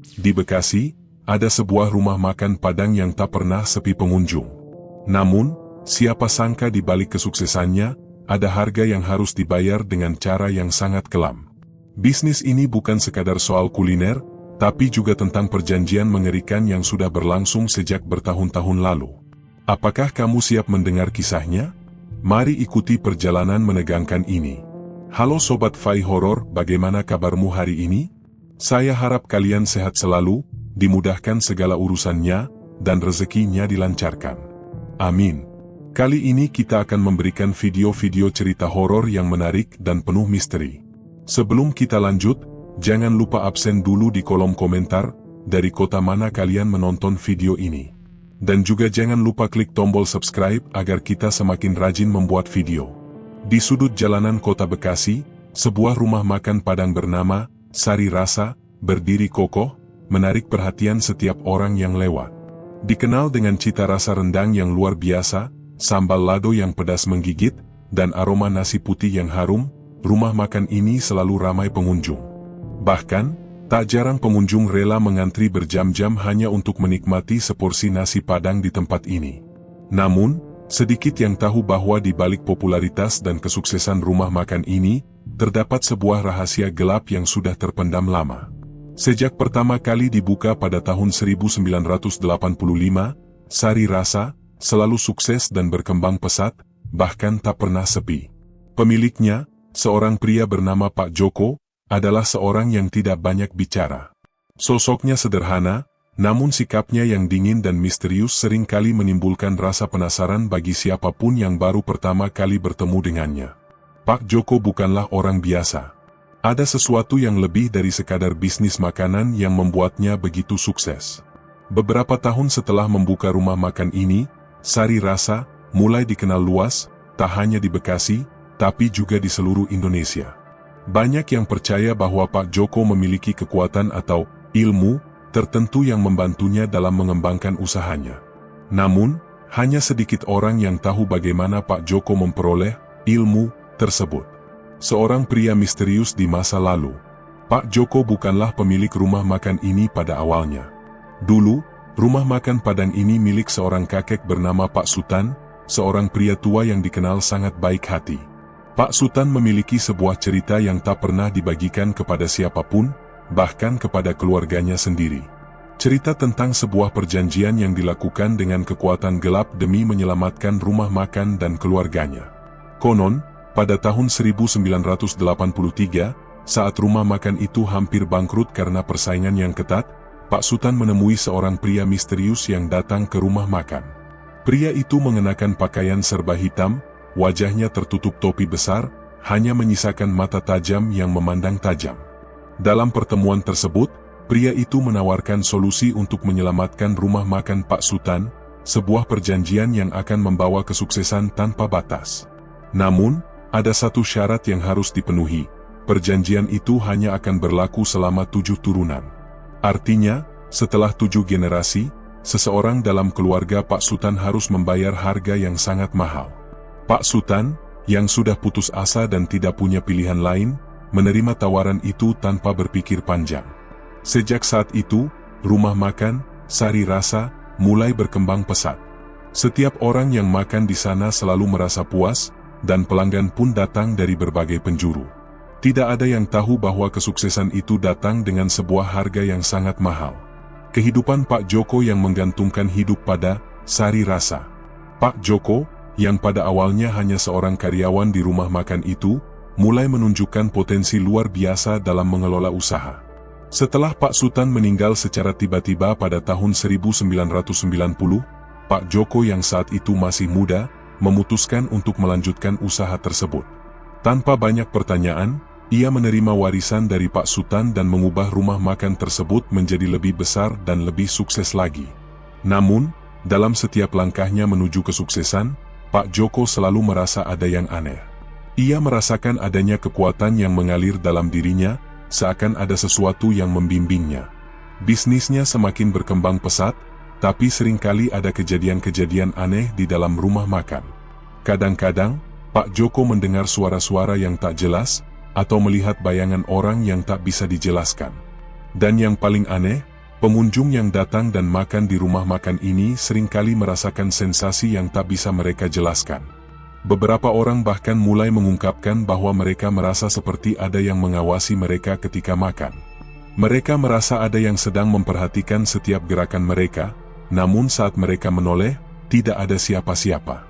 Di Bekasi, ada sebuah rumah makan Padang yang tak pernah sepi pengunjung. Namun, siapa sangka di balik kesuksesannya, ada harga yang harus dibayar dengan cara yang sangat kelam. Bisnis ini bukan sekadar soal kuliner, tapi juga tentang perjanjian mengerikan yang sudah berlangsung sejak bertahun-tahun lalu. Apakah kamu siap mendengar kisahnya? Mari ikuti perjalanan menegangkan ini. Halo Sobat Fai Horor, bagaimana kabarmu hari ini? Saya harap kalian sehat selalu, dimudahkan segala urusannya, dan rezekinya dilancarkan. Amin. Kali ini kita akan memberikan video-video cerita horor yang menarik dan penuh misteri. Sebelum kita lanjut, jangan lupa absen dulu di kolom komentar, dari kota mana kalian menonton video ini. Dan juga jangan lupa klik tombol subscribe agar kita semakin rajin membuat video. Di sudut jalanan kota Bekasi, sebuah rumah makan Padang bernama Sari Rasa, berdiri kokoh, menarik perhatian setiap orang yang lewat. Dikenal dengan cita rasa rendang yang luar biasa, sambal lado yang pedas menggigit, dan aroma nasi putih yang harum, rumah makan ini selalu ramai pengunjung. Bahkan, tak jarang pengunjung rela mengantri berjam-jam hanya untuk menikmati seporsi nasi Padang di tempat ini. Namun, sedikit yang tahu bahwa di balik popularitas dan kesuksesan rumah makan ini, terdapat sebuah rahasia gelap yang sudah terpendam lama. Sejak pertama kali dibuka pada tahun 1985, Sari Rasa selalu sukses dan berkembang pesat, bahkan tak pernah sepi. Pemiliknya, seorang pria bernama Pak Joko, adalah seorang yang tidak banyak bicara. Sosoknya sederhana, namun sikapnya yang dingin dan misterius seringkali menimbulkan rasa penasaran bagi siapapun yang baru pertama kali bertemu dengannya. Pak Joko bukanlah orang biasa. Ada sesuatu yang lebih dari sekadar bisnis makanan yang membuatnya begitu sukses. Beberapa tahun setelah membuka rumah makan ini, Sari Rasa mulai dikenal luas, tak hanya di Bekasi, tapi juga di seluruh Indonesia. Banyak yang percaya bahwa Pak Joko memiliki kekuatan atau ilmu tertentu yang membantunya dalam mengembangkan usahanya. Namun, hanya sedikit orang yang tahu bagaimana Pak Joko memperoleh ilmu tersebut. Seorang pria misterius di masa lalu. Pak Joko bukanlah pemilik rumah makan ini pada awalnya. Dulu, rumah makan Padang ini milik seorang kakek bernama Pak Sutan, seorang pria tua yang dikenal sangat baik hati. Pak Sutan memiliki sebuah cerita yang tak pernah dibagikan kepada siapapun, bahkan kepada keluarganya sendiri. Cerita tentang sebuah perjanjian yang dilakukan dengan kekuatan gelap demi menyelamatkan rumah makan dan keluarganya. Konon, pada tahun 1983, saat rumah makan itu hampir bangkrut karena persaingan yang ketat, Pak Sutan menemui seorang pria misterius yang datang ke rumah makan. Pria itu mengenakan pakaian serba hitam, wajahnya tertutup topi besar, hanya menyisakan mata tajam yang memandang tajam. Dalam pertemuan tersebut, pria itu menawarkan solusi untuk menyelamatkan rumah makan Pak Sutan, sebuah perjanjian yang akan membawa kesuksesan tanpa batas. Namun, ada satu syarat yang harus dipenuhi, perjanjian itu hanya akan berlaku selama 7 turunan. Artinya, setelah 7 generasi, seseorang dalam keluarga Pak Sutan harus membayar harga yang sangat mahal. Pak Sutan, yang sudah putus asa dan tidak punya pilihan lain, menerima tawaran itu tanpa berpikir panjang. Sejak saat itu, rumah makan Sari Rasa mulai berkembang pesat. Setiap orang yang makan di sana selalu merasa puas, dan pelanggan pun datang dari berbagai penjuru. Tidak ada yang tahu bahwa kesuksesan itu datang dengan sebuah harga yang sangat mahal. Kehidupan Pak Joko yang menggantungkan hidup pada Sari Rasa. Pak Joko, yang pada awalnya hanya seorang karyawan di rumah makan itu, mulai menunjukkan potensi luar biasa dalam mengelola usaha. Setelah Pak Sutan meninggal secara tiba-tiba pada tahun 1990, Pak Joko yang saat itu masih muda, memutuskan untuk melanjutkan usaha tersebut. Tanpa banyak pertanyaan, ia menerima warisan dari Pak Sutan dan mengubah rumah makan tersebut menjadi lebih besar dan lebih sukses lagi. Namun, dalam setiap langkahnya menuju kesuksesan, Pak Joko selalu merasa ada yang aneh. Ia merasakan adanya kekuatan yang mengalir dalam dirinya, seakan ada sesuatu yang membimbingnya. Bisnisnya semakin berkembang pesat, tapi seringkali ada kejadian-kejadian aneh di dalam rumah makan. Kadang-kadang, Pak Joko mendengar suara-suara yang tak jelas, atau melihat bayangan orang yang tak bisa dijelaskan. Dan yang paling aneh, Pengunjung yang datang dan makan di rumah makan ini seringkali merasakan sensasi yang tak bisa mereka jelaskan. Beberapa orang bahkan mulai mengungkapkan bahwa mereka merasa seperti ada yang mengawasi mereka ketika makan. Mereka merasa ada yang sedang memperhatikan setiap gerakan mereka, namun saat mereka menoleh, tidak ada siapa-siapa.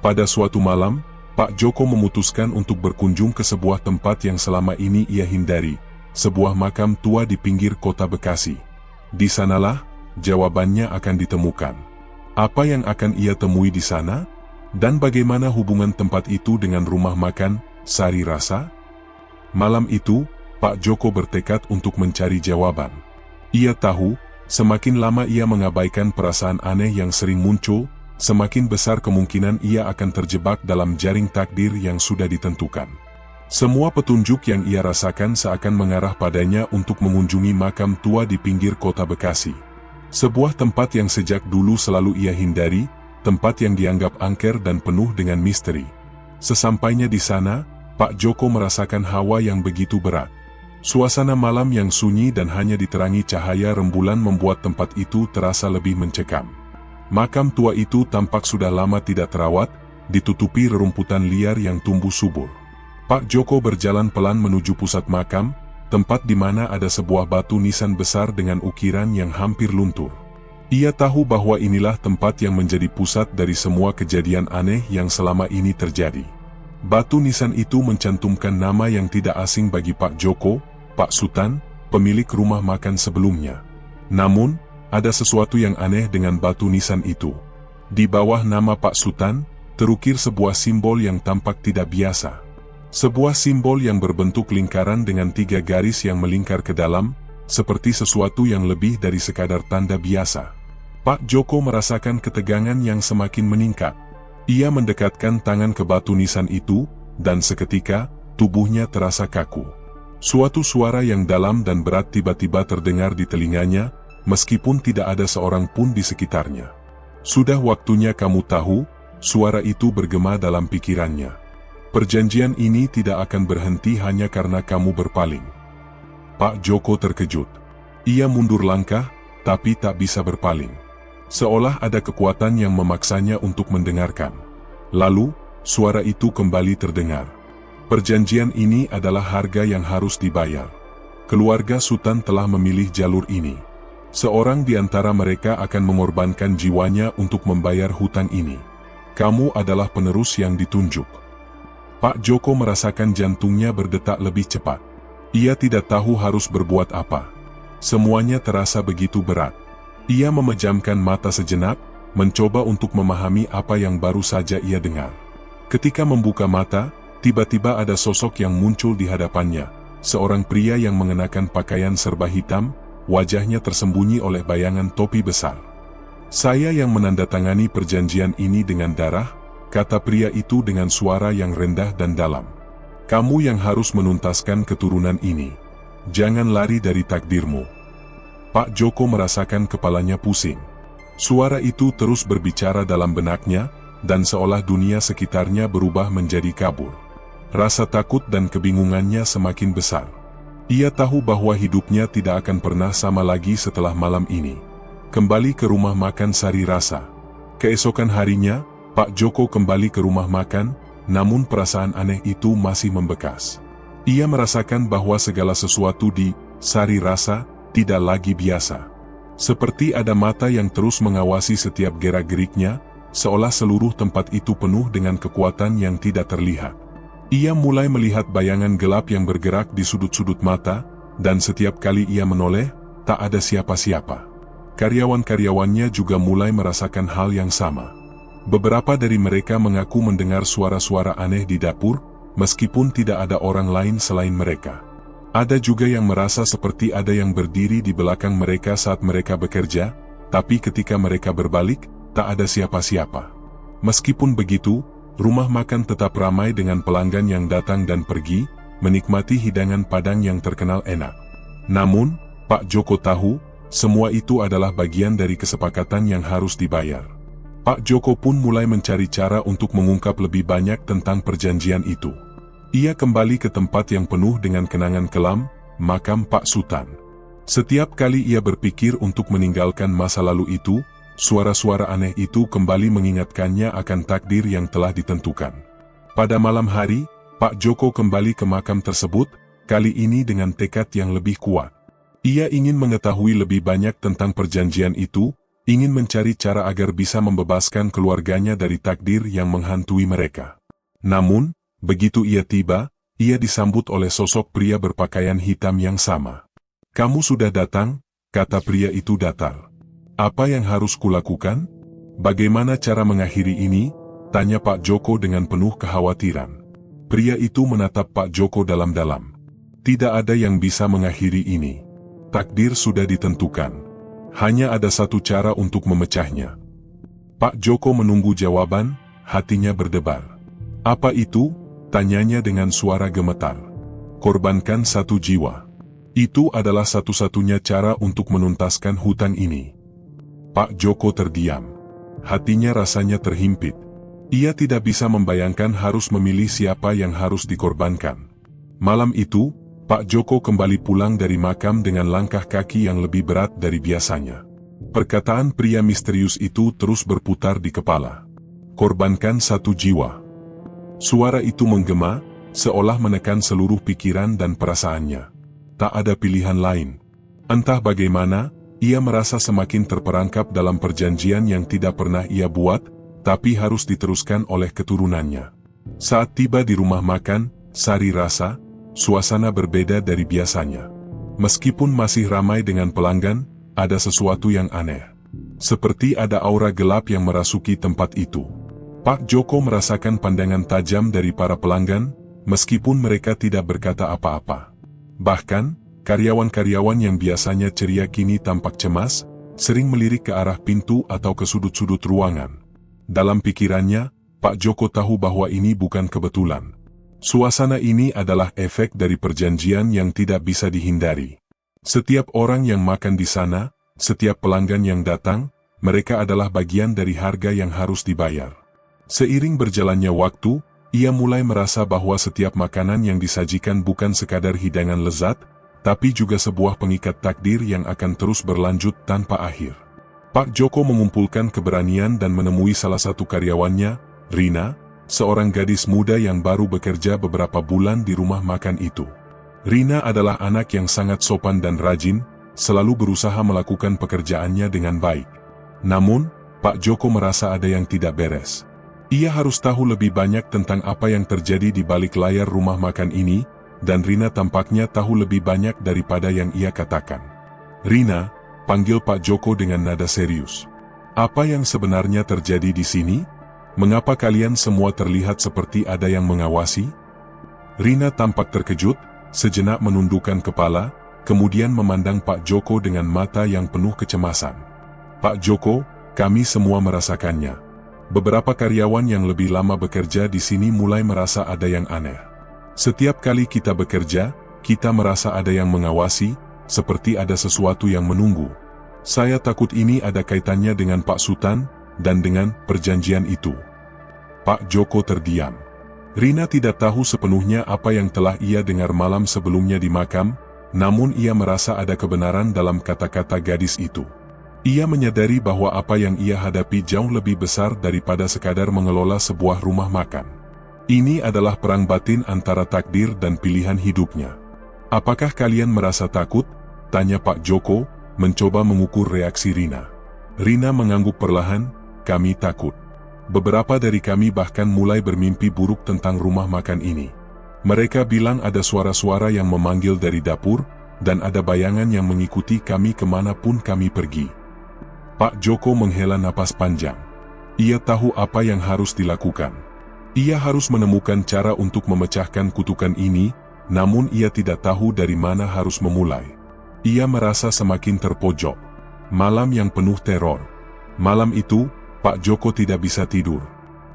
Pada suatu malam, Pak Joko memutuskan untuk berkunjung ke sebuah tempat yang selama ini ia hindari, sebuah makam tua di pinggir kota Bekasi. Di sanalah, jawabannya akan ditemukan. Apa yang akan ia temui di sana? Dan bagaimana hubungan tempat itu dengan rumah makan, Sari Rasa? Malam itu, Pak Joko bertekad untuk mencari jawaban. Ia tahu, semakin lama ia mengabaikan perasaan aneh yang sering muncul, semakin besar kemungkinan ia akan terjebak dalam jaring takdir yang sudah ditentukan. Semua petunjuk yang ia rasakan seakan mengarah padanya untuk mengunjungi makam tua di pinggir kota Bekasi. Sebuah tempat yang sejak dulu selalu ia hindari, tempat yang dianggap angker dan penuh dengan misteri. Sesampainya di sana, Pak Joko merasakan hawa yang begitu berat. Suasana malam yang sunyi dan hanya diterangi cahaya rembulan membuat tempat itu terasa lebih mencekam. Makam tua itu tampak sudah lama tidak terawat, ditutupi rerumputan liar yang tumbuh subur. Pak Joko berjalan pelan menuju pusat makam, tempat di mana ada sebuah batu nisan besar dengan ukiran yang hampir luntur. Ia tahu bahwa inilah tempat yang menjadi pusat dari semua kejadian aneh yang selama ini terjadi. Batu nisan itu mencantumkan nama yang tidak asing bagi Pak Joko, Pak Sutan, pemilik rumah makan sebelumnya. Namun, ada sesuatu yang aneh dengan batu nisan itu. Di bawah nama Pak Sutan, terukir sebuah simbol yang tampak tidak biasa. Sebuah simbol yang berbentuk lingkaran dengan 3 garis yang melingkar ke dalam, seperti sesuatu yang lebih dari sekadar tanda biasa. Pak Joko merasakan ketegangan yang semakin meningkat. Ia mendekatkan tangan ke batu nisan itu, dan seketika, tubuhnya terasa kaku. Suatu suara yang dalam dan berat tiba-tiba terdengar di telinganya, meskipun tidak ada seorang pun di sekitarnya. Sudah waktunya kamu tahu, suara itu bergema dalam pikirannya. Perjanjian ini tidak akan berhenti hanya karena kamu berpaling. Pak Joko terkejut. Ia mundur langkah, tapi tak bisa berpaling. Seolah ada kekuatan yang memaksanya untuk mendengarkan. Lalu, suara itu kembali terdengar. Perjanjian ini adalah harga yang harus dibayar. Keluarga Sutan telah memilih jalur ini. Seorang di antara mereka akan mengorbankan jiwanya untuk membayar hutang ini. Kamu adalah penerus yang ditunjuk. Pak Joko merasakan jantungnya berdetak lebih cepat. Ia tidak tahu harus berbuat apa. Semuanya terasa begitu berat. Ia memejamkan mata sejenak, mencoba untuk memahami apa yang baru saja ia dengar. Ketika membuka mata, tiba-tiba ada sosok yang muncul di hadapannya. Seorang pria yang mengenakan pakaian serba hitam, wajahnya tersembunyi oleh bayangan topi besar. Saya yang menandatangani perjanjian ini dengan darah, kata pria itu dengan suara yang rendah dan dalam. Kamu yang harus menuntaskan keturunan ini. Jangan lari dari takdirmu. Pak Joko merasakan kepalanya pusing. Suara itu terus berbicara dalam benaknya, dan seolah dunia sekitarnya berubah menjadi kabur. Rasa takut dan kebingungannya semakin besar. Ia tahu bahwa hidupnya tidak akan pernah sama lagi setelah malam ini. Kembali ke rumah makan Sari Rasa. Keesokan harinya, Pak Joko kembali ke rumah makan, namun perasaan aneh itu masih membekas. Ia merasakan bahwa segala sesuatu di Sari Rasa tidak lagi biasa. Seperti ada mata yang terus mengawasi setiap gerak-geriknya, seolah seluruh tempat itu penuh dengan kekuatan yang tidak terlihat. Ia mulai melihat bayangan gelap yang bergerak di sudut-sudut mata, dan setiap kali ia menoleh, tak ada siapa-siapa. Karyawan-karyawannya juga mulai merasakan hal yang sama. Beberapa dari mereka mengaku mendengar suara-suara aneh di dapur, meskipun tidak ada orang lain selain mereka. Ada juga yang merasa seperti ada yang berdiri di belakang mereka saat mereka bekerja, tapi ketika mereka berbalik, tak ada siapa-siapa. Meskipun begitu, rumah makan tetap ramai dengan pelanggan yang datang dan pergi, menikmati hidangan Padang yang terkenal enak. Namun, Pak Joko tahu, semua itu adalah bagian dari kesepakatan yang harus dibayar. Pak Joko pun mulai mencari cara untuk mengungkap lebih banyak tentang perjanjian itu. Ia kembali ke tempat yang penuh dengan kenangan kelam, makam Pak Sutan. Setiap kali ia berpikir untuk meninggalkan masa lalu itu, suara-suara aneh itu kembali mengingatkannya akan takdir yang telah ditentukan. Pada malam hari, Pak Joko kembali ke makam tersebut, kali ini dengan tekad yang lebih kuat. Ia ingin mengetahui lebih banyak tentang perjanjian itu, ingin mencari cara agar bisa membebaskan keluarganya dari takdir yang menghantui mereka. Namun, begitu ia tiba, ia disambut oleh sosok pria berpakaian hitam yang sama. "Kamu sudah datang," kata pria itu datar. "Apa yang harus kulakukan? Bagaimana cara mengakhiri ini?" tanya Pak Joko dengan penuh kekhawatiran. Pria itu menatap Pak Joko dalam-dalam. "Tidak ada yang bisa mengakhiri ini. Takdir sudah ditentukan. Hanya ada satu cara untuk memecahnya." Pak Joko menunggu jawaban, hatinya berdebar. "Apa itu?" tanyanya dengan suara gemetar. "Korbankan satu jiwa. Itu adalah satu-satunya cara untuk menuntaskan hutang ini." Pak Joko terdiam. Hatinya rasanya terhimpit. Ia tidak bisa membayangkan harus memilih siapa yang harus dikorbankan. Malam itu, Pak Joko kembali pulang dari makam dengan langkah kaki yang lebih berat dari biasanya. Perkataan pria misterius itu terus berputar di kepala. "Korbankan satu jiwa." Suara itu menggema, seolah menekan seluruh pikiran dan perasaannya. Tak ada pilihan lain. Entah bagaimana, ia merasa semakin terperangkap dalam perjanjian yang tidak pernah ia buat, tapi harus diteruskan oleh keturunannya. Saat tiba di rumah makan, Sari rasa, suasana berbeda dari biasanya. Meskipun masih ramai dengan pelanggan, ada sesuatu yang aneh. Seperti ada aura gelap yang merasuki tempat itu. Pak Joko merasakan pandangan tajam dari para pelanggan, meskipun mereka tidak berkata apa-apa. Bahkan, karyawan-karyawan yang biasanya ceria kini tampak cemas, sering melirik ke arah pintu atau ke sudut-sudut ruangan. Dalam pikirannya, Pak Joko tahu bahwa ini bukan kebetulan. Suasana ini adalah efek dari perjanjian yang tidak bisa dihindari. Setiap orang yang makan di sana, setiap pelanggan yang datang, mereka adalah bagian dari harga yang harus dibayar. Seiring berjalannya waktu, ia mulai merasa bahwa setiap makanan yang disajikan bukan sekadar hidangan lezat, tapi juga sebuah pengikat takdir yang akan terus berlanjut tanpa akhir. Pak Joko mengumpulkan keberanian dan menemui salah satu karyawannya, Rina, seorang gadis muda yang baru bekerja beberapa bulan di rumah makan itu. Rina adalah anak yang sangat sopan dan rajin, selalu berusaha melakukan pekerjaannya dengan baik. Namun, Pak Joko merasa ada yang tidak beres. Ia harus tahu lebih banyak tentang apa yang terjadi di balik layar rumah makan ini, dan Rina tampaknya tahu lebih banyak daripada yang ia katakan. "Rina," panggil Pak Joko dengan nada serius. "Apa yang sebenarnya terjadi di sini? Mengapa kalian semua terlihat seperti ada yang mengawasi?" Rina tampak terkejut, sejenak menundukkan kepala, kemudian memandang Pak Joko dengan mata yang penuh kecemasan. "Pak Joko, kami semua merasakannya. Beberapa karyawan yang lebih lama bekerja di sini mulai merasa ada yang aneh. Setiap kali kita bekerja, kita merasa ada yang mengawasi, seperti ada sesuatu yang menunggu. Saya takut ini ada kaitannya dengan Pak Sutan, dan dengan perjanjian itu." Pak Joko terdiam. Rina tidak tahu sepenuhnya apa yang telah ia dengar malam sebelumnya di makam, namun ia merasa ada kebenaran dalam kata-kata gadis itu. Ia menyadari bahwa apa yang ia hadapi jauh lebih besar daripada sekadar mengelola sebuah rumah makan. Ini adalah perang batin antara takdir dan pilihan hidupnya. "Apakah kalian merasa takut?" tanya Pak Joko, mencoba mengukur reaksi Rina. Rina mengangguk perlahan, "Kami takut. Beberapa dari kami bahkan mulai bermimpi buruk tentang rumah makan ini. Mereka bilang ada suara-suara yang memanggil dari dapur, dan ada bayangan yang mengikuti kami kemanapun kami pergi." Pak Joko menghela napas panjang. Ia tahu apa yang harus dilakukan. Ia harus menemukan cara untuk memecahkan kutukan ini, namun ia tidak tahu dari mana harus memulai. Ia merasa semakin terpojok. Malam yang penuh teror. Malam itu, Pak Joko tidak bisa tidur.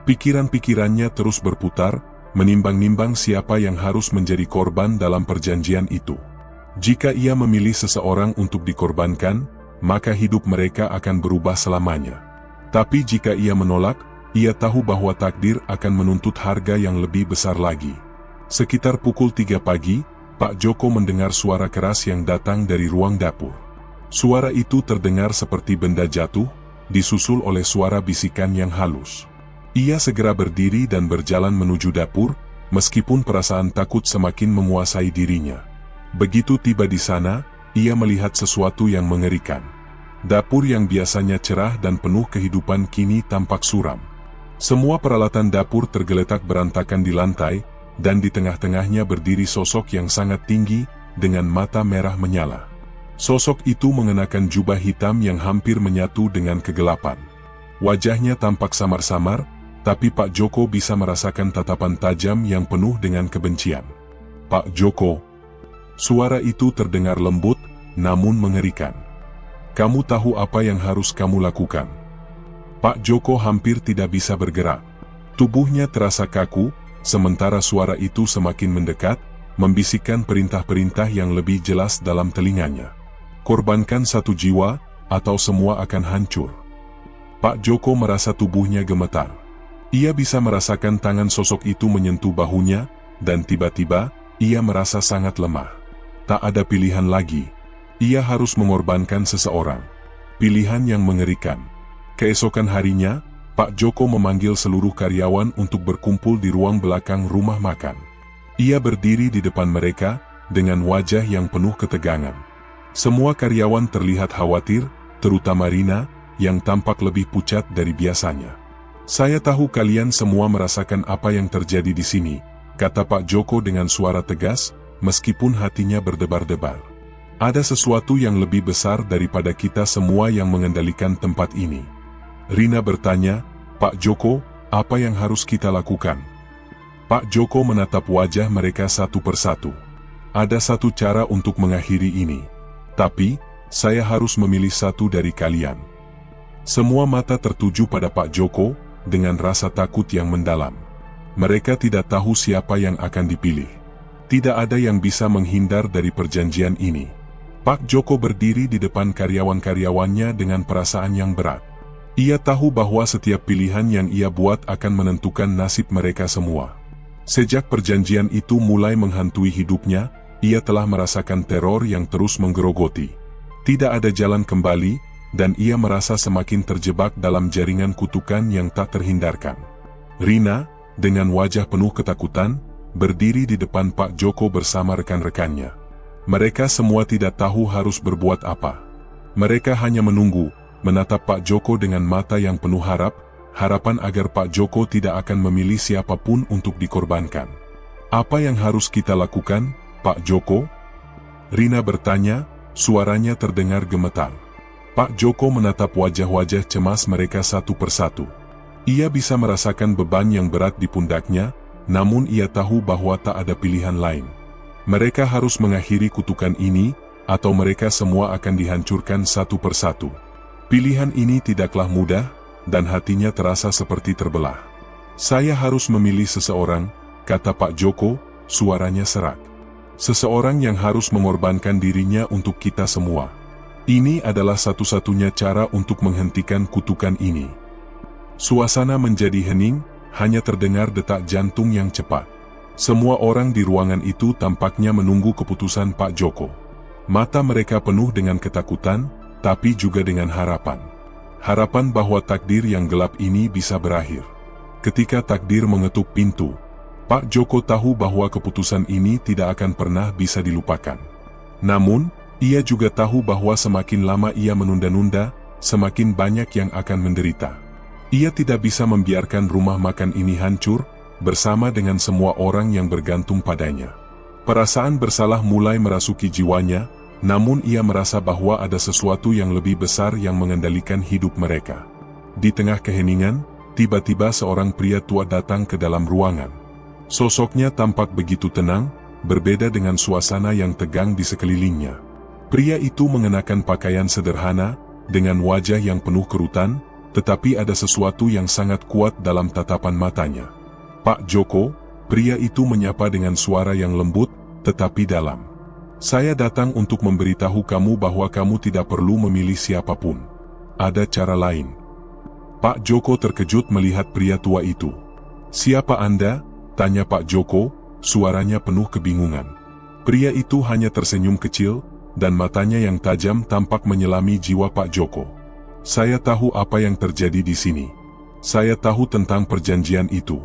Pikiran-pikirannya terus berputar, menimbang-nimbang siapa yang harus menjadi korban dalam perjanjian itu. Jika ia memilih seseorang untuk dikorbankan, maka hidup mereka akan berubah selamanya. Tapi jika ia menolak, ia tahu bahwa takdir akan menuntut harga yang lebih besar lagi. Sekitar pukul 3 pagi, Pak Joko mendengar suara keras yang datang dari ruang dapur. Suara itu terdengar seperti benda jatuh, disusul oleh suara bisikan yang halus. Ia segera berdiri dan berjalan menuju dapur, meskipun perasaan takut semakin menguasai dirinya. Begitu tiba di sana, ia melihat sesuatu yang mengerikan. Dapur yang biasanya cerah dan penuh kehidupan kini tampak suram. Semua peralatan dapur tergeletak berantakan di lantai, dan di tengah-tengahnya berdiri sosok yang sangat tinggi, dengan mata merah menyala. Sosok itu mengenakan jubah hitam yang hampir menyatu dengan kegelapan. Wajahnya tampak samar-samar, tapi Pak Joko bisa merasakan tatapan tajam yang penuh dengan kebencian. "Pak Joko." Suara itu terdengar lembut, namun mengerikan. "Kamu tahu apa yang harus kamu lakukan?" Pak Joko hampir tidak bisa bergerak. Tubuhnya terasa kaku, sementara suara itu semakin mendekat, membisikkan perintah-perintah yang lebih jelas dalam telinganya. "Korbankan satu jiwa, atau semua akan hancur." Pak Joko merasa tubuhnya gemetar. Ia bisa merasakan tangan sosok itu menyentuh bahunya, dan tiba-tiba, ia merasa sangat lemah. Tak ada pilihan lagi. Ia harus mengorbankan seseorang. Pilihan yang mengerikan. Keesokan harinya, Pak Joko memanggil seluruh karyawan untuk berkumpul di ruang belakang rumah makan. Ia berdiri di depan mereka, dengan wajah yang penuh ketegangan. Semua karyawan terlihat khawatir, terutama Rina, yang tampak lebih pucat dari biasanya. "Saya tahu kalian semua merasakan apa yang terjadi di sini," kata Pak Joko dengan suara tegas, meskipun hatinya berdebar-debar. "Ada sesuatu yang lebih besar daripada kita semua yang mengendalikan tempat ini." Rina bertanya, "Pak Joko, apa yang harus kita lakukan?" Pak Joko menatap wajah mereka satu persatu. "Ada satu cara untuk mengakhiri ini. Tapi, saya harus memilih satu dari kalian." Semua mata tertuju pada Pak Joko, dengan rasa takut yang mendalam. Mereka tidak tahu siapa yang akan dipilih. Tidak ada yang bisa menghindar dari perjanjian ini. Pak Joko berdiri di depan karyawan-karyawannya dengan perasaan yang berat. Ia tahu bahwa setiap pilihan yang ia buat akan menentukan nasib mereka semua. Sejak perjanjian itu mulai menghantui hidupnya, ia telah merasakan teror yang terus menggerogoti. Tidak ada jalan kembali, dan ia merasa semakin terjebak dalam jaringan kutukan yang tak terhindarkan. Rina, dengan wajah penuh ketakutan, berdiri di depan Pak Joko bersama rekan-rekannya. Mereka semua tidak tahu harus berbuat apa. Mereka hanya menunggu, menatap Pak Joko dengan mata yang penuh harapan agar Pak Joko tidak akan memilih siapapun untuk dikorbankan. "Apa yang harus kita lakukan, Pak Joko?" Rina bertanya, suaranya terdengar gemetar. Pak Joko menatap wajah-wajah cemas mereka satu persatu. Ia bisa merasakan beban yang berat di pundaknya, namun ia tahu bahwa tak ada pilihan lain. Mereka harus mengakhiri kutukan ini, atau mereka semua akan dihancurkan satu persatu. Pilihan ini tidaklah mudah, dan hatinya terasa seperti terbelah. "Saya harus memilih seseorang," kata Pak Joko, suaranya serak. "Seseorang yang harus mengorbankan dirinya untuk kita semua. Ini adalah satu-satunya cara untuk menghentikan kutukan ini." Suasana menjadi hening, hanya terdengar detak jantung yang cepat. Semua orang di ruangan itu tampaknya menunggu keputusan Pak Joko. Mata mereka penuh dengan ketakutan, tapi juga dengan harapan. Harapan bahwa takdir yang gelap ini bisa berakhir. Ketika takdir mengetuk pintu, Pak Joko tahu bahwa keputusan ini tidak akan pernah bisa dilupakan. Namun, ia juga tahu bahwa semakin lama ia menunda-nunda, semakin banyak yang akan menderita. Ia tidak bisa membiarkan rumah makan ini hancur, bersama dengan semua orang yang bergantung padanya. Perasaan bersalah mulai merasuki jiwanya, namun ia merasa bahwa ada sesuatu yang lebih besar yang mengendalikan hidup mereka. Di tengah keheningan, tiba-tiba seorang pria tua datang ke dalam ruangan. Sosoknya tampak begitu tenang, berbeda dengan suasana yang tegang di sekelilingnya. Pria itu mengenakan pakaian sederhana, dengan wajah yang penuh kerutan, tetapi ada sesuatu yang sangat kuat dalam tatapan matanya. "Pak Joko," pria itu menyapa dengan suara yang lembut, tetapi dalam. "Saya datang untuk memberitahu kamu bahwa kamu tidak perlu memilih siapapun. Ada cara lain." Pak Joko terkejut melihat pria tua itu. "Siapa Anda?" tanya Pak Joko, suaranya penuh kebingungan. Pria itu hanya tersenyum kecil, dan matanya yang tajam tampak menyelami jiwa Pak Joko. Saya tahu apa yang terjadi di sini. Saya tahu tentang perjanjian itu.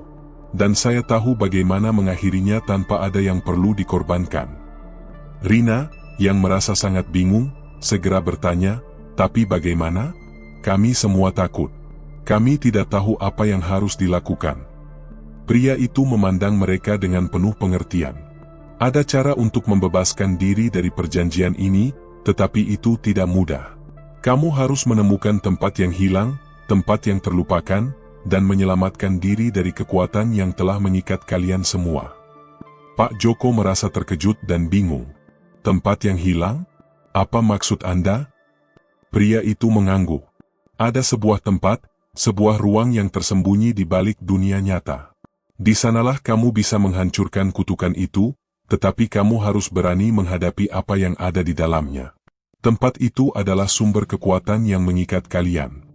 Dan saya tahu bagaimana mengakhirinya tanpa ada yang perlu dikorbankan. Rina, yang merasa sangat bingung, segera bertanya, tapi bagaimana? Kami semua takut. Kami tidak tahu apa yang harus dilakukan. Pria itu memandang mereka dengan penuh pengertian. Ada cara untuk membebaskan diri dari perjanjian ini, tetapi itu tidak mudah. Kamu harus menemukan tempat yang hilang, tempat yang terlupakan, dan menyelamatkan diri dari kekuatan yang telah mengikat kalian semua. Pak Joko merasa terkejut dan bingung. Tempat yang hilang? Apa maksud Anda? Pria itu mengangguk. Ada sebuah tempat, sebuah ruang yang tersembunyi di balik dunia nyata. Di sanalah kamu bisa menghancurkan kutukan itu, tetapi kamu harus berani menghadapi apa yang ada di dalamnya. Tempat itu adalah sumber kekuatan yang mengikat kalian.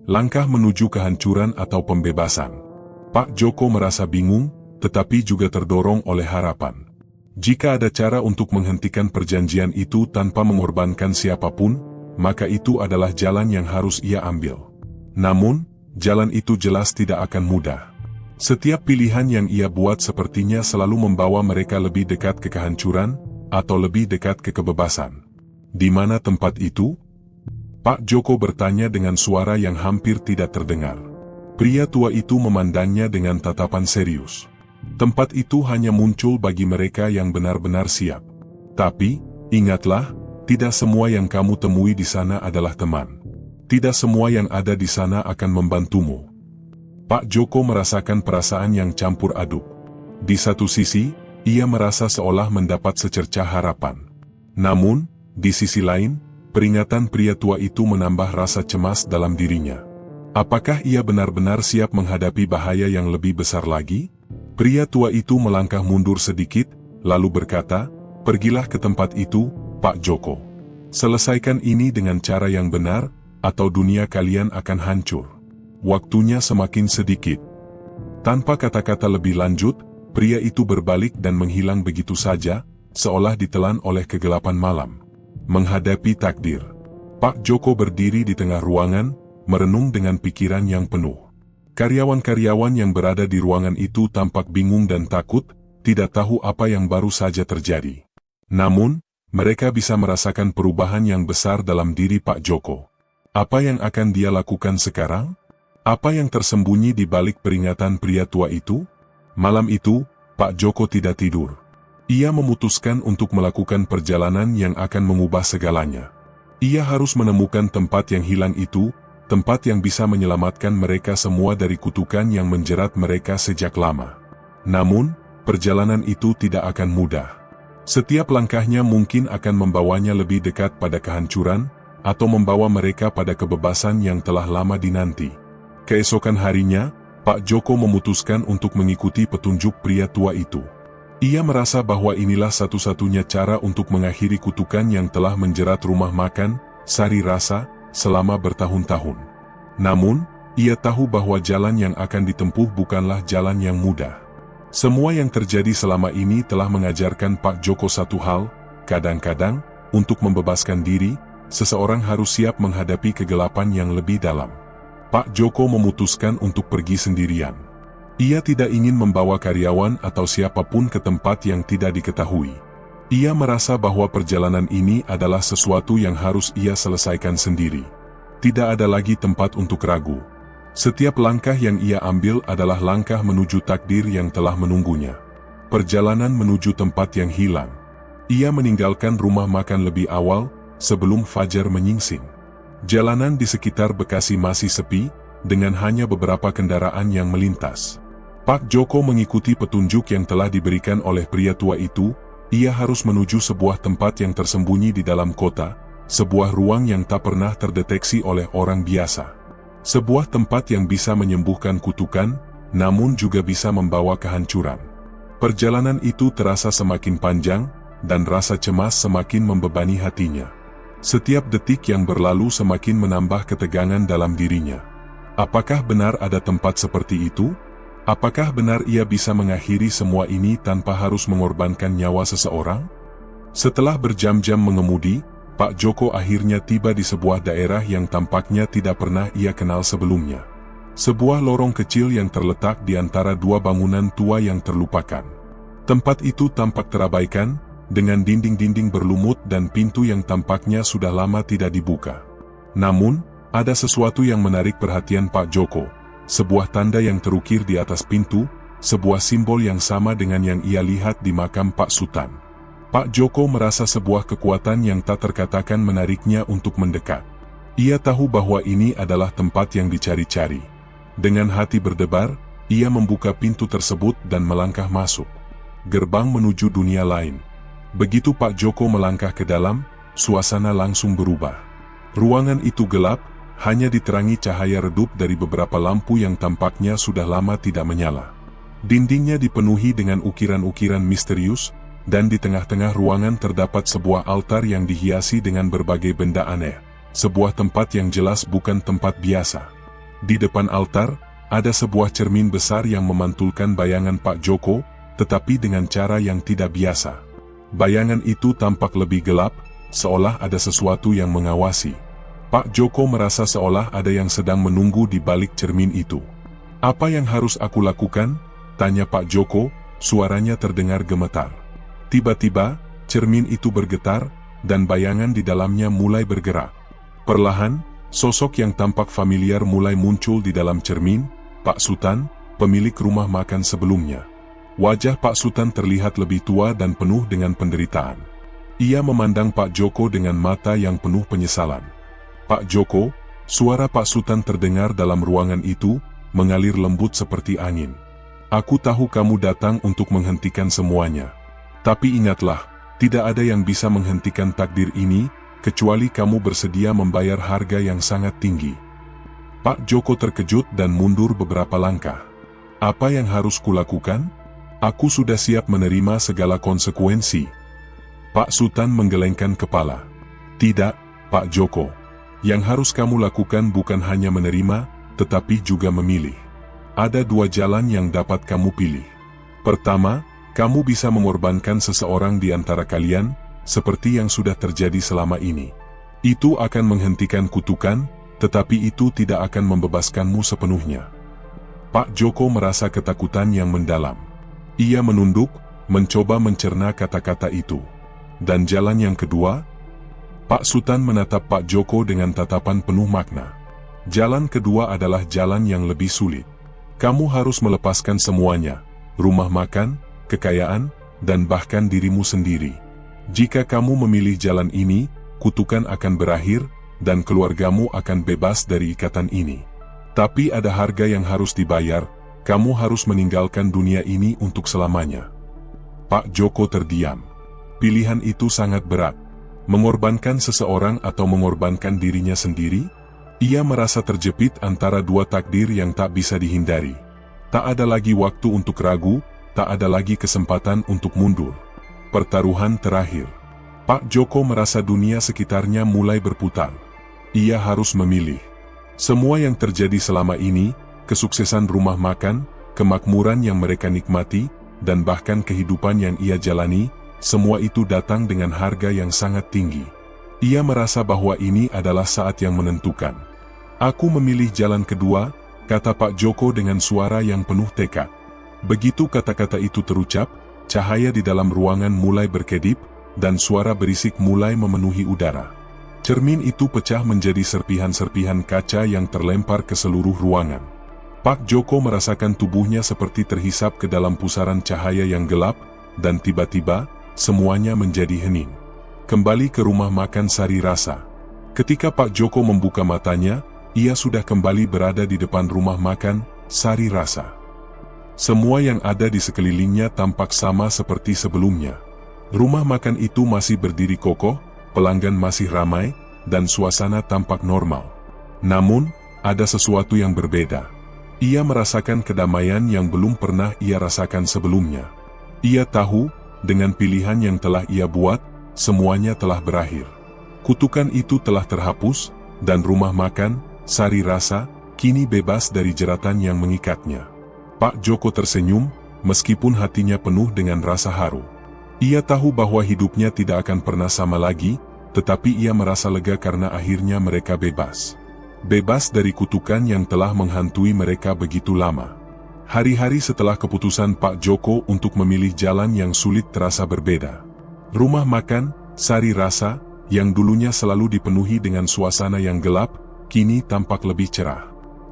Langkah menuju kehancuran atau pembebasan. Pak Joko merasa bingung, tetapi juga terdorong oleh harapan. Jika ada cara untuk menghentikan perjanjian itu tanpa mengorbankan siapapun, maka itu adalah jalan yang harus ia ambil. Namun, jalan itu jelas tidak akan mudah. Setiap pilihan yang ia buat sepertinya selalu membawa mereka lebih dekat ke kehancuran, atau lebih dekat ke kebebasan. Di mana tempat itu? Pak Joko bertanya dengan suara yang hampir tidak terdengar. Pria tua itu memandangnya dengan tatapan serius. Tempat itu hanya muncul bagi mereka yang benar-benar siap. Tapi, ingatlah, tidak semua yang kamu temui di sana adalah teman. Tidak semua yang ada di sana akan membantumu. Pak Joko merasakan perasaan yang campur aduk. Di satu sisi, ia merasa seolah mendapat secercah harapan. Namun, di sisi lain, peringatan pria tua itu menambah rasa cemas dalam dirinya. Apakah ia benar-benar siap menghadapi bahaya yang lebih besar lagi? Pria tua itu melangkah mundur sedikit, lalu berkata, "Pergilah ke tempat itu, Pak Joko. Selesaikan ini dengan cara yang benar, atau dunia kalian akan hancur. Waktunya semakin sedikit." Tanpa kata-kata lebih lanjut, pria itu berbalik dan menghilang begitu saja, seolah ditelan oleh kegelapan malam. Menghadapi takdir. Pak Joko berdiri di tengah ruangan, merenung dengan pikiran yang penuh. Karyawan-karyawan yang berada di ruangan itu tampak bingung dan takut, tidak tahu apa yang baru saja terjadi. Namun, mereka bisa merasakan perubahan yang besar dalam diri Pak Joko. Apa yang akan dia lakukan sekarang? Apa yang tersembunyi di balik peringatan pria tua itu? Malam itu, Pak Joko tidak tidur. Ia memutuskan untuk melakukan perjalanan yang akan mengubah segalanya. Ia harus menemukan tempat yang hilang itu, tempat yang bisa menyelamatkan mereka semua dari kutukan yang menjerat mereka sejak lama. Namun, perjalanan itu tidak akan mudah. Setiap langkahnya mungkin akan membawanya lebih dekat pada kehancuran, atau membawa mereka pada kebebasan yang telah lama dinanti. Keesokan harinya, Pak Joko memutuskan untuk mengikuti petunjuk pria tua itu. Ia merasa bahwa inilah satu-satunya cara untuk mengakhiri kutukan yang telah menjerat rumah makan, Sari Rasa, selama bertahun-tahun. Namun, ia tahu bahwa jalan yang akan ditempuh bukanlah jalan yang mudah. Semua yang terjadi selama ini telah mengajarkan Pak Joko satu hal, kadang-kadang, untuk membebaskan diri, seseorang harus siap menghadapi kegelapan yang lebih dalam. Pak Joko memutuskan untuk pergi sendirian. Ia tidak ingin membawa karyawan atau siapapun ke tempat yang tidak diketahui. Ia merasa bahwa perjalanan ini adalah sesuatu yang harus ia selesaikan sendiri. Tidak ada lagi tempat untuk ragu. Setiap langkah yang ia ambil adalah langkah menuju takdir yang telah menunggunya. Perjalanan menuju tempat yang hilang. Ia meninggalkan rumah makan lebih awal, sebelum fajar menyingsing. Jalanan di sekitar Bekasi masih sepi, dengan hanya beberapa kendaraan yang melintas. Pak Joko mengikuti petunjuk yang telah diberikan oleh pria tua itu. Ia harus menuju sebuah tempat yang tersembunyi di dalam kota, sebuah ruang yang tak pernah terdeteksi oleh orang biasa. Sebuah tempat yang bisa menyembuhkan kutukan, namun juga bisa membawa kehancuran. Perjalanan itu terasa semakin panjang, dan rasa cemas semakin membebani hatinya. Setiap detik yang berlalu semakin menambah ketegangan dalam dirinya. Apakah benar ada tempat seperti itu? Apakah benar ia bisa mengakhiri semua ini tanpa harus mengorbankan nyawa seseorang? Setelah berjam-jam mengemudi, Pak Joko akhirnya tiba di sebuah daerah yang tampaknya tidak pernah ia kenal sebelumnya. Sebuah lorong kecil yang terletak di antara dua bangunan tua yang terlupakan. Tempat itu tampak terabaikan, dengan dinding-dinding berlumut dan pintu yang tampaknya sudah lama tidak dibuka. Namun, ada sesuatu yang menarik perhatian Pak Joko. Sebuah tanda yang terukir di atas pintu, sebuah simbol yang sama dengan yang ia lihat di makam Pak Sutan. Pak Joko merasa sebuah kekuatan yang tak terkatakan menariknya untuk mendekat. Ia tahu bahwa ini adalah tempat yang dicari-cari. Dengan hati berdebar, ia membuka pintu tersebut dan melangkah masuk. Gerbang menuju dunia lain. Begitu Pak Joko melangkah ke dalam, suasana langsung berubah. Ruangan itu gelap, hanya diterangi cahaya redup dari beberapa lampu yang tampaknya sudah lama tidak menyala. Dindingnya dipenuhi dengan ukiran-ukiran misterius, dan di tengah-tengah ruangan terdapat sebuah altar yang dihiasi dengan berbagai benda aneh. Sebuah tempat yang jelas bukan tempat biasa. Di depan altar, ada sebuah cermin besar yang memantulkan bayangan Pak Joko, tetapi dengan cara yang tidak biasa. Bayangan itu tampak lebih gelap, seolah ada sesuatu yang mengawasi. Pak Joko merasa seolah ada yang sedang menunggu di balik cermin itu. "Apa yang harus aku lakukan?" tanya Pak Joko, suaranya terdengar gemetar. Tiba-tiba, cermin itu bergetar, dan bayangan di dalamnya mulai bergerak. Perlahan, sosok yang tampak familiar mulai muncul di dalam cermin, Pak Sutan, pemilik rumah makan sebelumnya. Wajah Pak Sutan terlihat lebih tua dan penuh dengan penderitaan. Ia memandang Pak Joko dengan mata yang penuh penyesalan. "Pak Joko," suara Pak Sutan terdengar dalam ruangan itu, mengalir lembut seperti angin. "Aku tahu kamu datang untuk menghentikan semuanya. Tapi ingatlah, tidak ada yang bisa menghentikan takdir ini, kecuali kamu bersedia membayar harga yang sangat tinggi." Pak Joko terkejut dan mundur beberapa langkah. "Apa yang harus kulakukan? Aku sudah siap menerima segala konsekuensi." Pak Sutan menggelengkan kepala. "Tidak, Pak Joko. Yang harus kamu lakukan bukan hanya menerima, tetapi juga memilih. Ada dua jalan yang dapat kamu pilih. Pertama, kamu bisa mengorbankan seseorang di antara kalian, seperti yang sudah terjadi selama ini. Itu akan menghentikan kutukan, tetapi itu tidak akan membebaskanmu sepenuhnya." Pak Joko merasa ketakutan yang mendalam. Ia menunduk, mencoba mencerna kata-kata itu. "Dan jalan yang kedua?" Pak Sutan menatap Pak Joko dengan tatapan penuh makna. "Jalan kedua adalah jalan yang lebih sulit. Kamu harus melepaskan semuanya, rumah makan, kekayaan, dan bahkan dirimu sendiri. Jika kamu memilih jalan ini, kutukan akan berakhir, dan keluargamu akan bebas dari ikatan ini. Tapi ada harga yang harus dibayar, kamu harus meninggalkan dunia ini untuk selamanya." Pak Joko terdiam. Pilihan itu sangat berat. Mengorbankan seseorang atau mengorbankan dirinya sendiri? Ia merasa terjepit antara dua takdir yang tak bisa dihindari. Tak ada lagi waktu untuk ragu, tak ada lagi kesempatan untuk mundur. Pertaruhan terakhir. Pak Joko merasa dunia sekitarnya mulai berputar. Ia harus memilih. Semua yang terjadi selama ini, kesuksesan rumah makan, kemakmuran yang mereka nikmati, dan bahkan kehidupan yang ia jalani, semua itu datang dengan harga yang sangat tinggi. Ia merasa bahwa ini adalah saat yang menentukan. "Aku memilih jalan kedua," kata Pak Joko dengan suara yang penuh tekad. Begitu kata-kata itu terucap, cahaya di dalam ruangan mulai berkedip, dan suara berisik mulai memenuhi udara. Cermin itu pecah menjadi serpihan-serpihan kaca yang terlempar ke seluruh ruangan. Pak Joko merasakan tubuhnya seperti terhisap ke dalam pusaran cahaya yang gelap, dan tiba-tiba, semuanya menjadi hening. Kembali ke rumah makan Sari Rasa. Ketika Pak Joko membuka matanya, ia sudah kembali berada di depan rumah makan Sari Rasa. Semua yang ada di sekelilingnya tampak sama seperti sebelumnya. Rumah makan itu masih berdiri kokoh, pelanggan masih ramai, dan suasana tampak normal. Namun, ada sesuatu yang berbeda. Ia merasakan kedamaian yang belum pernah ia rasakan sebelumnya. Ia tahu, dengan pilihan yang telah ia buat, semuanya telah berakhir. Kutukan itu telah terhapus, dan rumah makan Sari Rasa kini bebas dari jeratan yang mengikatnya. Pak Joko tersenyum, meskipun hatinya penuh dengan rasa haru. Ia tahu bahwa hidupnya tidak akan pernah sama lagi, tetapi ia merasa lega karena akhirnya mereka bebas. Bebas dari kutukan yang telah menghantui mereka begitu lama. Hari-hari setelah keputusan Pak Joko untuk memilih jalan yang sulit terasa berbeda. Rumah makan, Sari Rasa, yang dulunya selalu dipenuhi dengan suasana yang gelap, kini tampak lebih cerah.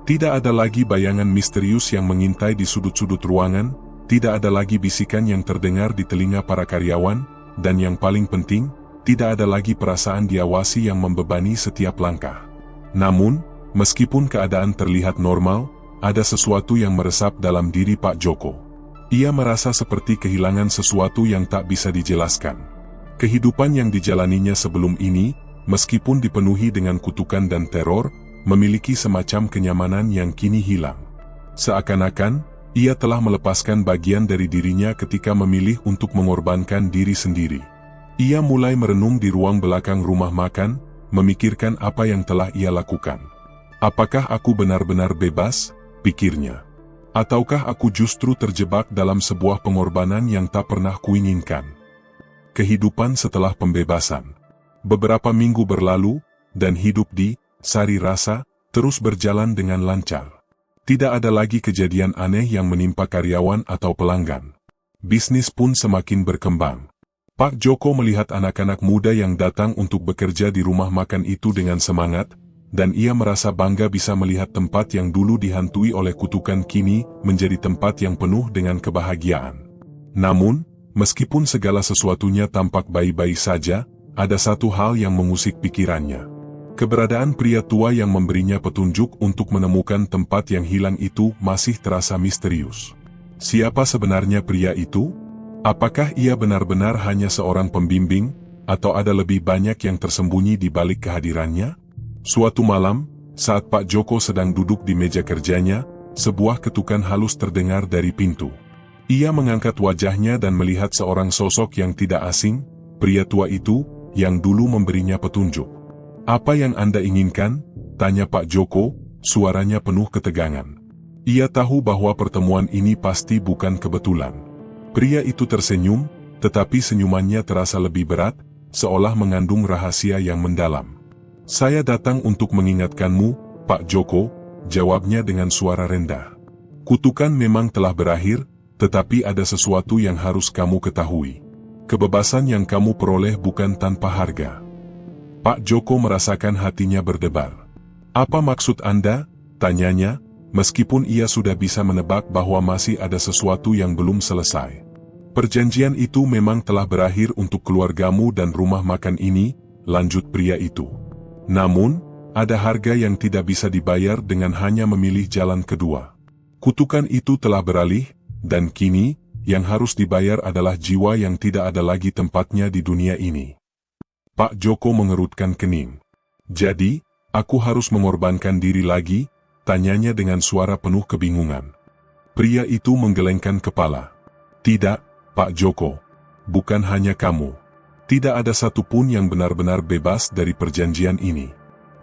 Tidak ada lagi bayangan misterius yang mengintai di sudut-sudut ruangan, tidak ada lagi bisikan yang terdengar di telinga para karyawan, dan yang paling penting, tidak ada lagi perasaan diawasi yang membebani setiap langkah. Namun, meskipun keadaan terlihat normal, ada sesuatu yang meresap dalam diri Pak Joko. Ia merasa seperti kehilangan sesuatu yang tak bisa dijelaskan. Kehidupan yang dijalaninya sebelum ini, meskipun dipenuhi dengan kutukan dan teror, memiliki semacam kenyamanan yang kini hilang. Seakan-akan, ia telah melepaskan bagian dari dirinya ketika memilih untuk mengorbankan diri sendiri. Ia mulai merenung di ruang belakang rumah makan, memikirkan apa yang telah ia lakukan. Apakah aku benar-benar bebas? Pikirnya. Ataukah aku justru terjebak dalam sebuah pengorbanan yang tak pernah kuinginkan? Kehidupan setelah pembebasan. Beberapa minggu berlalu, dan hidup di Sari Rasa terus berjalan dengan lancar. Tidak ada lagi kejadian aneh yang menimpa karyawan atau pelanggan. Bisnis pun semakin berkembang. Pak Joko melihat anak-anak muda yang datang untuk bekerja di rumah makan itu dengan semangat, dan ia merasa bangga bisa melihat tempat yang dulu dihantui oleh kutukan kini menjadi tempat yang penuh dengan kebahagiaan. Namun, meskipun segala sesuatunya tampak baik-baik saja, ada satu hal yang mengusik pikirannya. Keberadaan pria tua yang memberinya petunjuk untuk menemukan tempat yang hilang itu masih terasa misterius. Siapa sebenarnya pria itu? Apakah ia benar-benar hanya seorang pembimbing, atau ada lebih banyak yang tersembunyi di balik kehadirannya? Suatu malam, saat Pak Joko sedang duduk di meja kerjanya, sebuah ketukan halus terdengar dari pintu. Ia mengangkat wajahnya dan melihat seorang sosok yang tidak asing, pria tua itu, yang dulu memberinya petunjuk. "Apa yang Anda inginkan?" tanya Pak Joko, suaranya penuh ketegangan. Ia tahu bahwa pertemuan ini pasti bukan kebetulan. Pria itu tersenyum, tetapi senyumannya terasa lebih berat, seolah mengandung rahasia yang mendalam. "Saya datang untuk mengingatkanmu, Pak Joko," jawabnya dengan suara rendah. "Kutukan memang telah berakhir, tetapi ada sesuatu yang harus kamu ketahui. Kebebasan yang kamu peroleh bukan tanpa harga." Pak Joko merasakan hatinya berdebar. "Apa maksud Anda?" tanyanya, meskipun ia sudah bisa menebak bahwa masih ada sesuatu yang belum selesai. "Perjanjian itu memang telah berakhir untuk keluargamu dan rumah makan ini," lanjut pria itu. "Namun, ada harga yang tidak bisa dibayar dengan hanya memilih jalan kedua. Kutukan itu telah beralih, dan kini, yang harus dibayar adalah jiwa yang tidak ada lagi tempatnya di dunia ini." Pak Joko mengerutkan kening. "Jadi, aku harus mengorbankan diri lagi?" tanyanya dengan suara penuh kebingungan. Pria itu menggelengkan kepala. "Tidak, Pak Joko. Bukan hanya kamu. Tidak ada satupun yang benar-benar bebas dari perjanjian ini.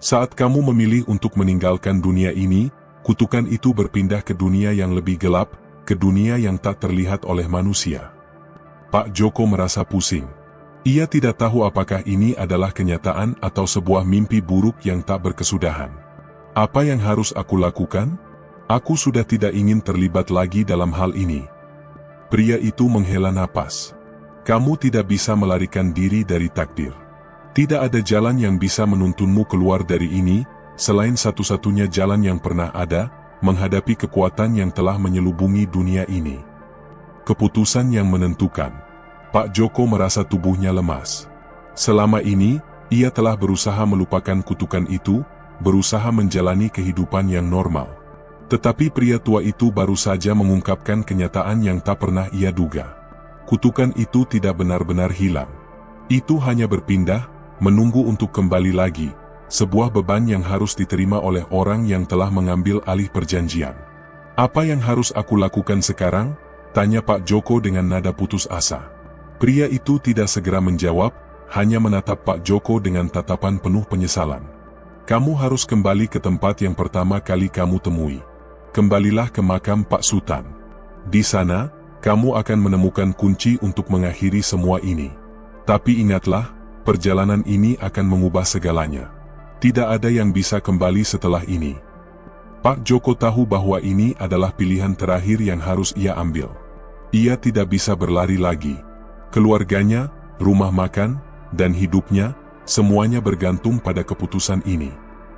Saat kamu memilih untuk meninggalkan dunia ini, kutukan itu berpindah ke dunia yang lebih gelap, ke dunia yang tak terlihat oleh manusia." Pak Joko merasa pusing. Ia tidak tahu apakah ini adalah kenyataan atau sebuah mimpi buruk yang tak berkesudahan. "Apa yang harus aku lakukan? Aku sudah tidak ingin terlibat lagi dalam hal ini." Pria itu menghela napas. "Kamu tidak bisa melarikan diri dari takdir. Tidak ada jalan yang bisa menuntunmu keluar dari ini, selain satu-satunya jalan yang pernah ada, menghadapi kekuatan yang telah menyelubungi dunia ini." Keputusan yang menentukan. Pak Joko merasa tubuhnya lemas. Selama ini, ia telah berusaha melupakan kutukan itu, berusaha menjalani kehidupan yang normal. Tetapi pria tua itu baru saja mengungkapkan kenyataan yang tak pernah ia duga. Kutukan itu tidak benar-benar hilang. Itu hanya berpindah, menunggu untuk kembali lagi, sebuah beban yang harus diterima oleh orang yang telah mengambil alih perjanjian. "Apa yang harus aku lakukan sekarang?" tanya Pak Joko dengan nada putus asa. Pria itu tidak segera menjawab, hanya menatap Pak Joko dengan tatapan penuh penyesalan. "Kamu harus kembali ke tempat yang pertama kali kamu temui. kembalilah ke makam Pak Sutan. Di sana, kamu akan menemukan kunci untuk mengakhiri semua ini. Tapi ingatlah, perjalanan ini akan mengubah segalanya. Tidak ada yang bisa kembali setelah ini. Pak Joko tahu bahwa ini adalah pilihan terakhir yang harus ia ambil. Ia tidak bisa berlari lagi. Keluarganya, rumah makan, dan hidupnya, semuanya bergantung pada keputusan ini.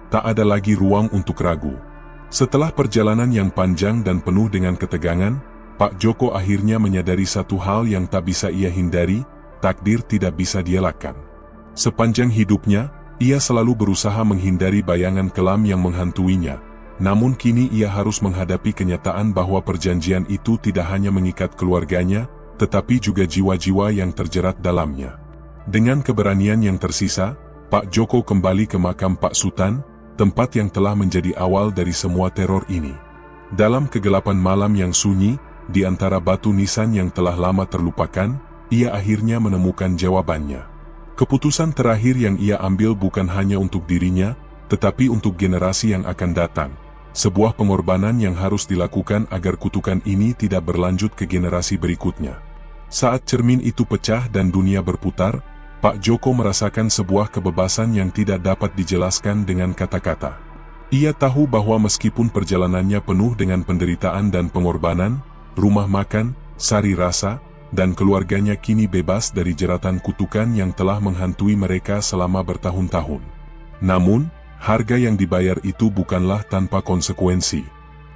Tak ada lagi ruang untuk ragu. Setelah perjalanan yang panjang dan penuh dengan ketegangan, Pak Joko akhirnya menyadari satu hal yang tak bisa ia hindari, takdir tidak bisa dielakkan. Sepanjang hidupnya, ia selalu berusaha menghindari bayangan kelam yang menghantuinya. Namun kini ia harus menghadapi kenyataan bahwa perjanjian itu tidak hanya mengikat keluarganya, tetapi juga jiwa-jiwa yang terjerat dalamnya. Dengan keberanian yang tersisa, Pak Joko kembali ke makam Pak Sutan, tempat yang telah menjadi awal dari semua teror ini. Dalam kegelapan malam yang sunyi, di antara batu nisan yang telah lama terlupakan, ia akhirnya menemukan jawabannya. Keputusan terakhir yang ia ambil bukan hanya untuk dirinya, tetapi untuk generasi yang akan datang. Sebuah pengorbanan yang harus dilakukan agar kutukan ini tidak berlanjut ke generasi berikutnya. Saat cermin itu pecah dan dunia berputar, Pak Joko merasakan sebuah kebebasan yang tidak dapat dijelaskan dengan kata-kata. Ia tahu bahwa meskipun perjalanannya penuh dengan penderitaan dan pengorbanan, rumah makan, sari rasa, dan keluarganya kini bebas dari jeratan kutukan yang telah menghantui mereka selama bertahun-tahun. Namun, harga yang dibayar itu bukanlah tanpa konsekuensi.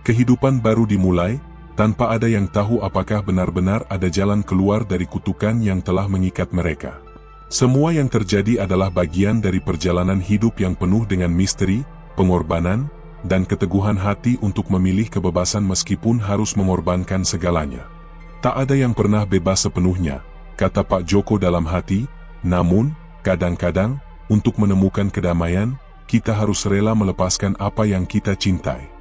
Kehidupan baru dimulai, tanpa ada yang tahu apakah benar-benar ada jalan keluar dari kutukan yang telah mengikat mereka. Semua yang terjadi adalah bagian dari perjalanan hidup yang penuh dengan misteri, pengorbanan, dan keteguhan hati untuk memilih kebebasan meskipun harus mengorbankan segalanya. Tak ada yang pernah bebas sepenuhnya, kata Pak Joko dalam hati, namun, kadang-kadang, untuk menemukan kedamaian, kita harus rela melepaskan apa yang kita cintai.